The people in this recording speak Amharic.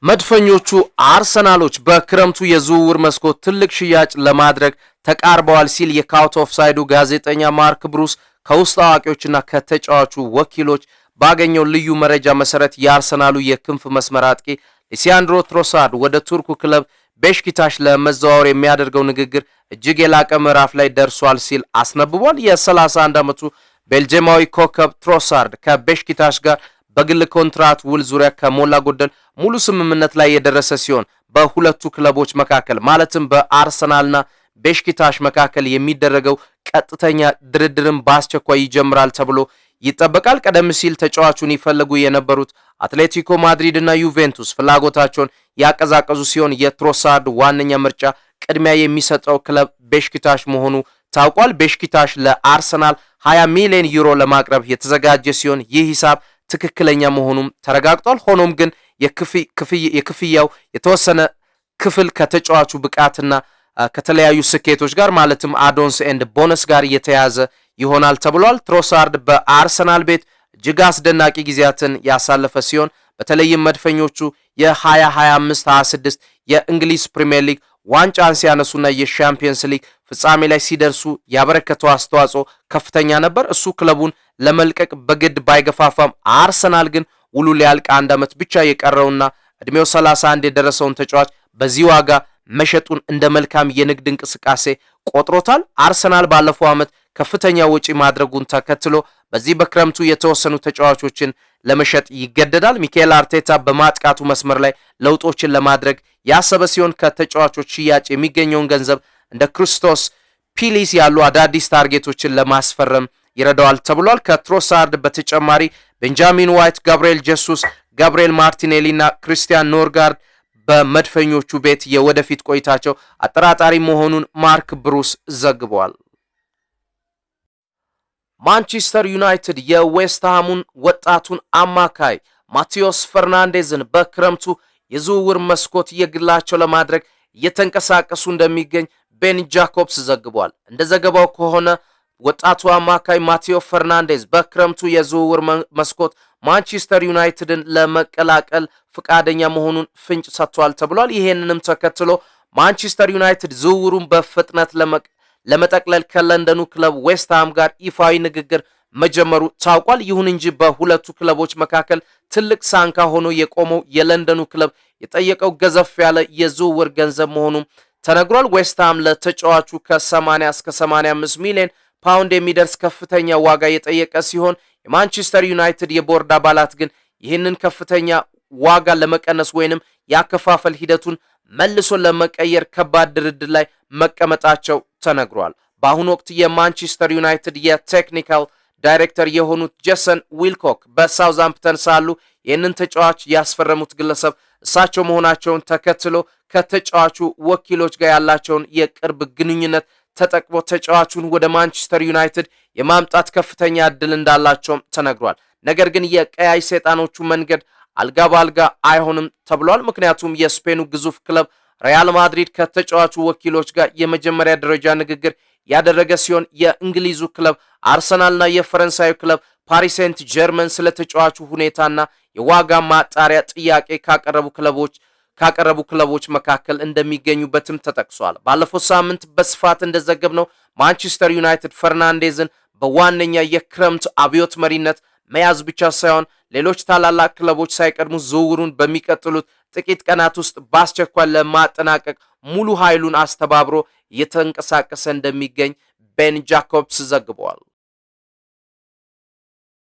መድፈኞቹ አርሰናሎች በክረምቱ የዝውውር መስኮት ትልቅ ሽያጭ ለማድረግ ተቃርበዋል ሲል የካውት ኦፍሳይዱ ጋዜጠኛ ማርክ ብሩስ ከውስጥ አዋቂዎችና ከተጫዋቹ ወኪሎች ባገኘው ልዩ መረጃ መሰረት የአርሰናሉ የክንፍ መስመር አጥቂ ሊሳንድሮ ትሮሳርድ ወደ ቱርኩ ክለብ ቤሽኪታሽ ለመዘዋወር የሚያደርገው ንግግር እጅግ የላቀ ምዕራፍ ላይ ደርሷል ሲል አስነብቧል። የ31 ዓመቱ ቤልጂየማዊ ኮከብ ትሮሳርድ ከቤሽኪታሽ ጋር በግል ኮንትራት ውል ዙሪያ ከሞላ ጎደል ሙሉ ስምምነት ላይ የደረሰ ሲሆን በሁለቱ ክለቦች መካከል ማለትም በአርሰናልና ቤሽኪታሽ መካከል የሚደረገው ቀጥተኛ ድርድርም በአስቸኳይ ይጀምራል ተብሎ ይጠበቃል። ቀደም ሲል ተጫዋቹን ይፈልጉ የነበሩት አትሌቲኮ ማድሪድ እና ዩቬንቱስ ፍላጎታቸውን ያቀዛቀዙ ሲሆን የትሮሳርድ ዋነኛ ምርጫ ቅድሚያ የሚሰጠው ክለብ ቤሽኪታሽ መሆኑ ታውቋል። ቤሽኪታሽ ለአርሰናል 20 ሚሊዮን ዩሮ ለማቅረብ የተዘጋጀ ሲሆን ይህ ሂሳብ ትክክለኛ መሆኑም ተረጋግጧል። ሆኖም ግን የክፍያው የተወሰነ ክፍል ከተጫዋቹ ብቃትና ከተለያዩ ስኬቶች ጋር ማለትም አዶንስ ኤንድ ቦነስ ጋር የተያዘ ይሆናል ተብሏል። ትሮሳርድ በአርሰናል ቤት እጅግ አስደናቂ ጊዜያትን ያሳለፈ ሲሆን በተለይም መድፈኞቹ የ2025-26 የእንግሊዝ ፕሪሚየር ሊግ ዋንጫን ሲያነሱና የሻምፒየንስ ሊግ ፍጻሜ ላይ ሲደርሱ ያበረከተው አስተዋጽኦ ከፍተኛ ነበር። እሱ ክለቡን ለመልቀቅ በግድ ባይገፋፋም አርሰናል ግን ውሉ ሊያልቅ አንድ ዓመት ብቻ የቀረውና እድሜው 31 የደረሰውን ተጫዋች በዚህ ዋጋ መሸጡን እንደ መልካም የንግድ እንቅስቃሴ ቆጥሮታል። አርሰናል ባለፈው ዓመት ከፍተኛ ወጪ ማድረጉን ተከትሎ በዚህ በክረምቱ የተወሰኑ ተጫዋቾችን ለመሸጥ ይገደዳል። ሚካኤል አርቴታ በማጥቃቱ መስመር ላይ ለውጦችን ለማድረግ ያሰበ ሲሆን ከተጫዋቾች ሽያጭ የሚገኘውን ገንዘብ እንደ ክርስቶስ ፒሊስ ያሉ አዳዲስ ታርጌቶችን ለማስፈረም ይረዳዋል ተብሏል። ከትሮሳርድ በተጨማሪ ቤንጃሚን ዋይት፣ ጋብሪኤል ጀሱስ፣ ጋብሪኤል ማርቲኔሊ እና ክሪስቲያን ኖርጋርድ በመድፈኞቹ ቤት የወደፊት ቆይታቸው አጠራጣሪ መሆኑን ማርክ ብሩስ ዘግቧል። ማንቸስተር ዩናይትድ የዌስትሃሙን ወጣቱን አማካይ ማቴዎስ ፈርናንዴዝን በክረምቱ የዝውውር መስኮት የግላቸው ለማድረግ እየተንቀሳቀሱ እንደሚገኝ ቤን ጃኮብስ ዘግቧል። እንደ ዘገባው ከሆነ ወጣቱ አማካይ ማቴዎ ፈርናንዴዝ በክረምቱ የዝውውር መስኮት ማንቸስተር ዩናይትድን ለመቀላቀል ፍቃደኛ መሆኑን ፍንጭ ሰጥቷል ተብሏል። ይሄንንም ተከትሎ ማንቸስተር ዩናይትድ ዝውውሩን በፍጥነት ለመጠቅለል ከለንደኑ ክለብ ዌስትሃም ጋር ይፋዊ ንግግር መጀመሩ ታውቋል። ይሁን እንጂ በሁለቱ ክለቦች መካከል ትልቅ ሳንካ ሆኖ የቆመው የለንደኑ ክለብ የጠየቀው ገዘፍ ያለ የዝውውር ገንዘብ መሆኑም ተነግሯል። ዌስትሃም ለተጫዋቹ ከ80 እስከ 85 ሚሊዮን ፓውንድ የሚደርስ ከፍተኛ ዋጋ የጠየቀ ሲሆን የማንቸስተር ዩናይትድ የቦርድ አባላት ግን ይህንን ከፍተኛ ዋጋ ለመቀነስ ወይንም ያከፋፈል ሂደቱን መልሶ ለመቀየር ከባድ ድርድር ላይ መቀመጣቸው ተነግሯል። በአሁኑ ወቅት የማንቸስተር ዩናይትድ የቴክኒካል ዳይሬክተር የሆኑት ጄሰን ዊልኮክ በሳውዛምፕተን ሳሉ ይህንን ተጫዋች ያስፈረሙት ግለሰብ እሳቸው መሆናቸውን ተከትሎ ከተጫዋቹ ወኪሎች ጋር ያላቸውን የቅርብ ግንኙነት ተጠቅሞ ተጫዋቹን ወደ ማንቸስተር ዩናይትድ የማምጣት ከፍተኛ እድል እንዳላቸውም ተነግሯል። ነገር ግን የቀያይ ሰይጣኖቹ መንገድ አልጋ ባልጋ አይሆንም ተብሏል። ምክንያቱም የስፔኑ ግዙፍ ክለብ ሪያል ማድሪድ ከተጫዋቹ ወኪሎች ጋር የመጀመሪያ ደረጃ ንግግር ያደረገ ሲሆን የእንግሊዙ ክለብ አርሰናልና የፈረንሳዩ ክለብ ፓሪስ ሴንት ጀርመን ስለ ተጫዋቹ ሁኔታና የዋጋ ማጣሪያ ጥያቄ ካቀረቡ ክለቦች መካከል እንደሚገኙበትም ተጠቅሷል። ባለፈው ሳምንት በስፋት እንደዘገብነው ማንቸስተር ዩናይትድ ፈርናንዴዝን በዋነኛ የክረምት አብዮት መሪነት መያዝ ብቻ ሳይሆን ሌሎች ታላላቅ ክለቦች ሳይቀድሙ ዝውውሩን በሚቀጥሉት ጥቂት ቀናት ውስጥ በአስቸኳይ ለማጠናቀቅ ሙሉ ኃይሉን አስተባብሮ እየተንቀሳቀሰ እንደሚገኝ ቤን ጃኮብስ ዘግቧል።